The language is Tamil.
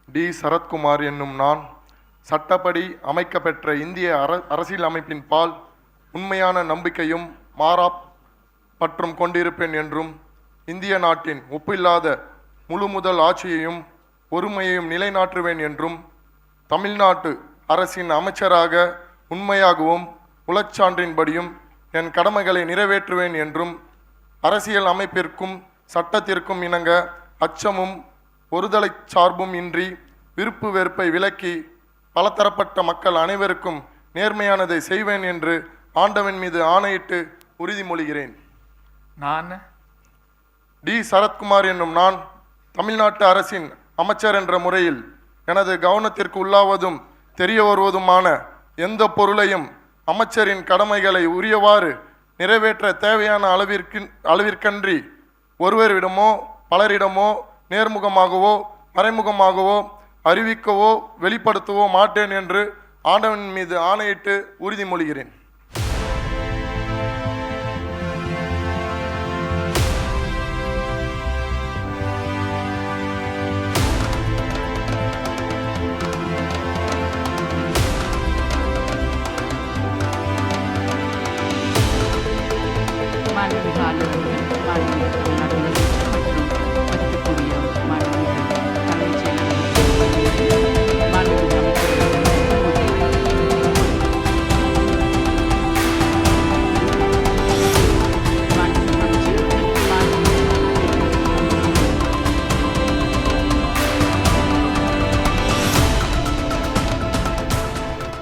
டி. சரத்குமார் என்னும் நான் சட்டப்படி அமைக்கப்பெற்ற இந்திய அரசியல் அமைப்பின் பால் உண்மையான நம்பிக்கையும் மாறா பற்றும் கொண்டிருப்பேன் என்றும் இந்திய நாட்டின் ஒப்பில்லாத முழு முதல் ஆட்சியையும் ஒருமையையும் நிலைநாட்டுவேன் என்றும் தமிழ்நாட்டு அரசின் அமைச்சராக உண்மையாகவும் உளச்சான்றின்படியும் என் கடமைகளை நிறைவேற்றுவேன் என்றும் அரசியல் அமைப்பிற்கும் சட்டத்திற்கும் இணங்க அச்சமும் ஒருதலை சார்பும் இன்றி விருப்பு வெறுப்பை விலக்கி பலதரப்பட்ட மக்கள் அனைவருக்கும் நேர்மையானதை செய்வேன் என்று ஆண்டவன் மீது ஆணையிட்டு உறுதிமொழிகிறேன். நான் டி. சரத்குமார் என்னும் நான் தமிழ்நாட்டு அரசின் அமைச்சர் என்ற முறையில் எனது கவனத்திற்கு உள்ளாவதும் தெரிய வருவதுமான எந்த பொருளையும் அமைச்சரின் கடமைகளை உரியவாறு நிறைவேற்ற தேவையான அளவிற்கன்றி ஒருவரிடமோ பலரிடமோ நேர்முகமாகவோ மறைமுகமாகவோ அறிவிக்கவோ வெளிப்படுத்தவோ மாட்டேன் என்று ஆண்டவன் மீது ஆணையிட்டு உறுதிமொழிகிறேன்.